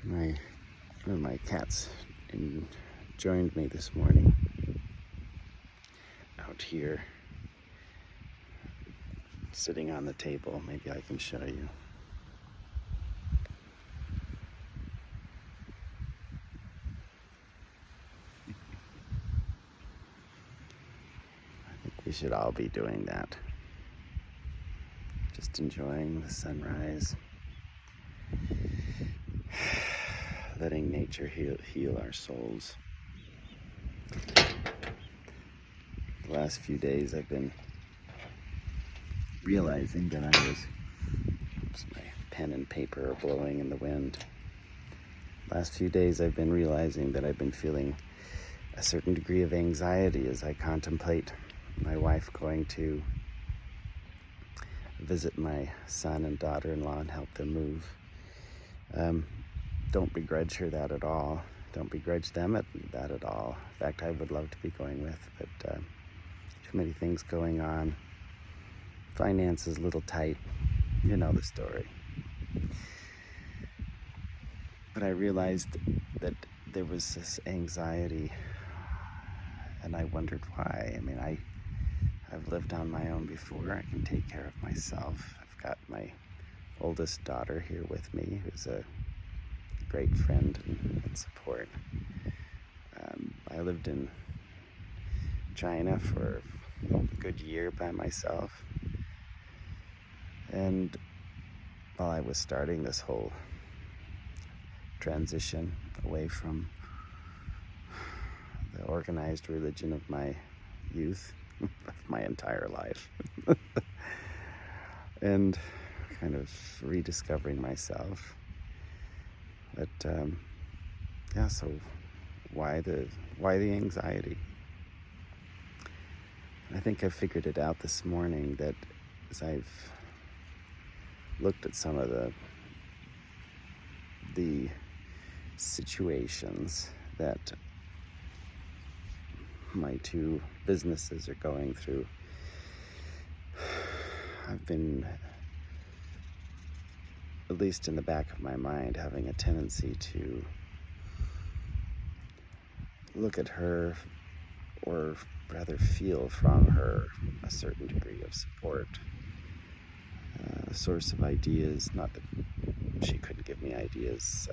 One of my cats joined me this morning out here, sitting on the table. Maybe I can show you. I think we should all be doing that. Just enjoying the sunrise, letting nature heal our souls. The last few days I've been realizing that my pen and paper are blowing in the wind. Last few days I've been realizing that I've been feeling a certain degree of anxiety as I contemplate my wife going to visit my son and daughter-in-law and help them move. Don't begrudge her that at all. Don't begrudge them that at all. In fact, I would love to be going with, but too many things going on. Finances a little tight. You know the story. But I realized that there was this anxiety, and I wondered why. I mean, I've lived on my own before. I can take care of myself. I've got my oldest daughter here with me, who's a great friend and support. I lived in China for a good year by myself. And while I was starting this whole transition away from the organized religion of my youth, of my entire life, and kind of rediscovering myself. But so why the anxiety? I think I figured it out this morning, that as I've looked at some of the situations that my two businesses are going through, I've been, at least in the back of my mind, having a tendency to look at her, or rather feel from her, a certain degree of support, a source of ideas. Not that she couldn't give me ideas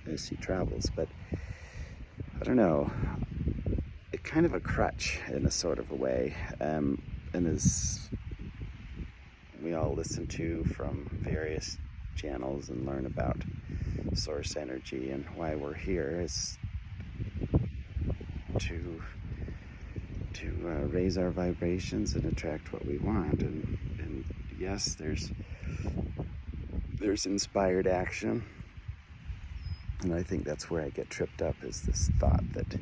as she travels, but I don't know, it kind of a crutch in a sort of a way, and as we all listen to from various channels and learn about source energy and why we're here, is to raise our vibrations and attract what we want. And yes, there's inspired action, and I think that's where I get tripped up, is this thought that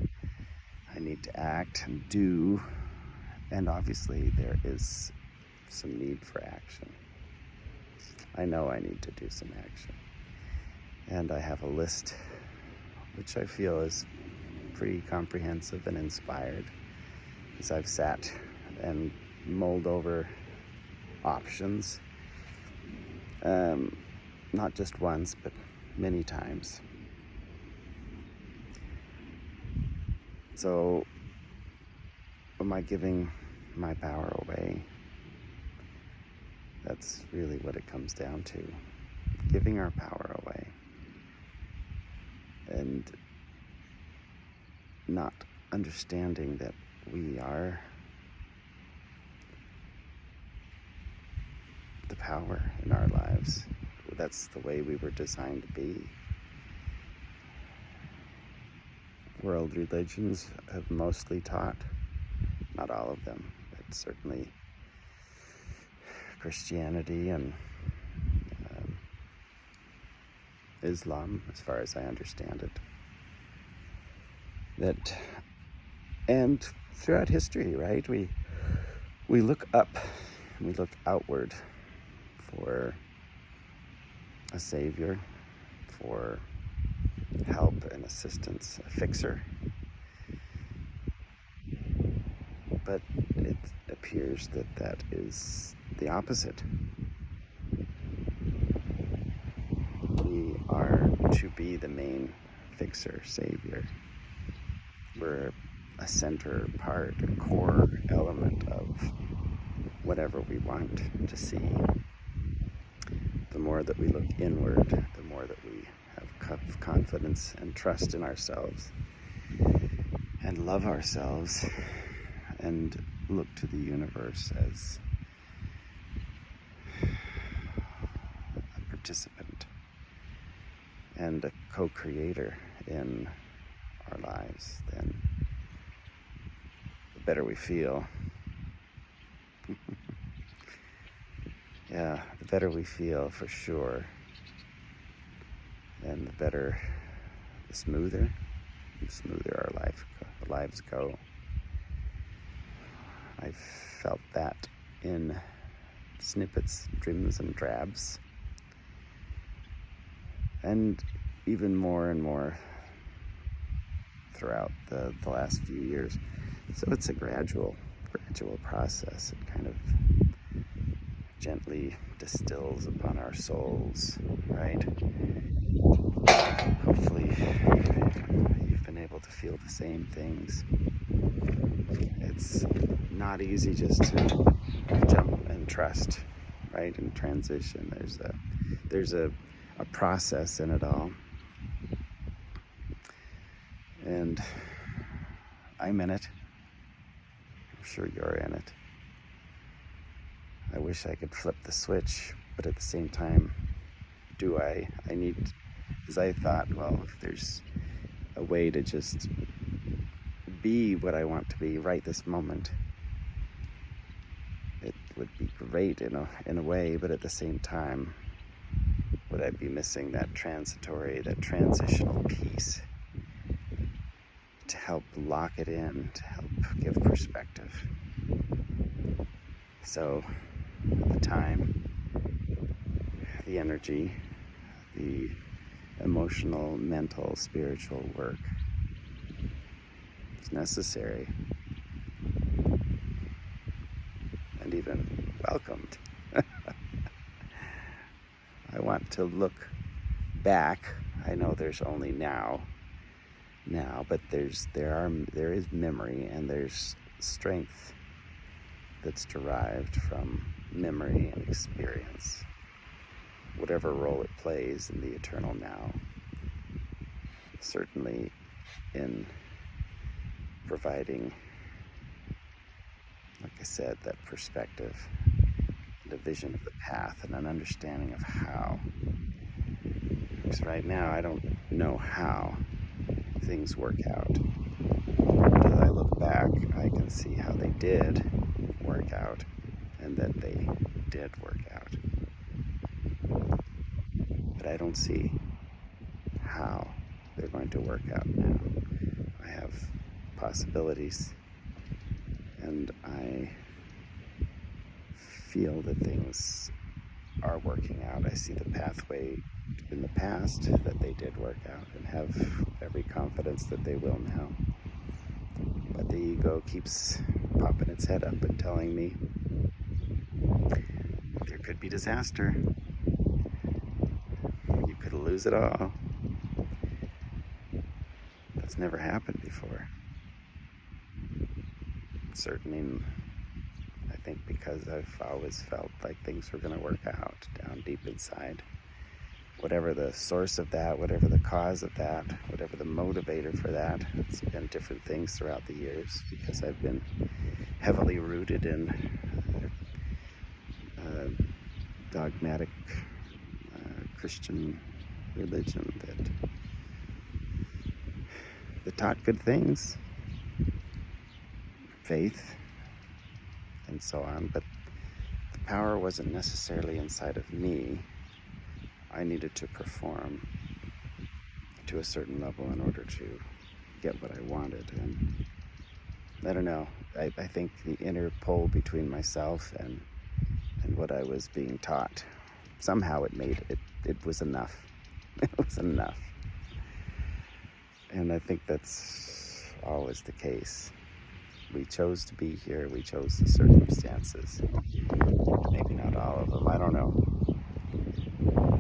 I need to act and do, and obviously there is some need for action. I know I need to do some action, and I have a list which I feel is pretty comprehensive and inspired, as I've sat and mulled over options, not just once, but many times. So, am I giving my power away? That's really what it comes down to. Giving our power away. And not understanding that we are the power in our lives. That's the way we were designed to be. World religions have mostly taught, not all of them, but certainly Christianity and Islam, as far as I understand it, that, and throughout history, right, we look up, we look outward for a savior, for help and assistance, a fixer. But it appears that is the opposite. We are to be the main fixer, savior. We're a center part, a core element of whatever we want to see. The more that we look inward, the more that we have confidence and trust in ourselves and love ourselves and look to the universe as a participant and a co-creator in our lives, then the better we feel. Yeah, the better we feel, for sure. And the better, the smoother our lives go. I've felt that in snippets, drims and drabs. And even more and more throughout the last few years. So it's a gradual process. It kind of gently distills upon our souls, right? Hopefully you've been able to feel the same things. It's not easy just to jump and trust, right? And transition. There's a process in it all. And I'm in it. I'm sure you're in it. I wish I could flip the switch, but at the same time, do I? Because I thought, well, if there's a way to just be what I want to be right this moment, it would be great in a way, but at the same time, would I be missing that transitional piece to help lock it in, to help give perspective? So the time, the energy, the emotional, mental, spiritual work is necessary and even welcomed. I want to look back. I know there's only now, but there is memory, and there's strength that's derived from memory and experience, whatever role it plays in the eternal now. Certainly in providing, like I said, that perspective, the vision of the path, and an understanding of how. Because right now I don't know how things work out. But as I look back, I can see how they did work out, and that they did work out. But I don't see how they're going to work out now. I have possibilities, and I feel that things are working out. I see the pathway in the past that they did work out, and have every confidence that they will now. But the ego keeps popping its head up and telling me there could be disaster. You could lose it all. That's never happened before. Certainly, I think because I've always felt like things were going to work out down deep inside. Whatever the source of that, whatever the cause of that, whatever the motivator for that, it's been different things throughout the years, because I've been heavily rooted in dogmatic Christian religion that taught good things, faith, and so on. But the power wasn't necessarily inside of me. I needed to perform to a certain level in order to get what I wanted. And I don't know, I think the inner pull between myself and what I was being taught, somehow it was enough. It was enough. And I think that's always the case. We chose to be here, we chose the circumstances. Maybe not all of them, I don't know.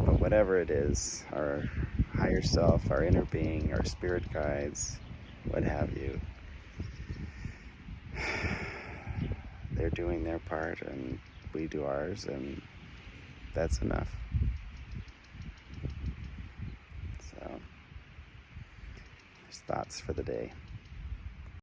But whatever it is, our higher self, our inner being, our spirit guides, what have you, they're doing their part and we do ours, and that's enough. So, there's thoughts for the day.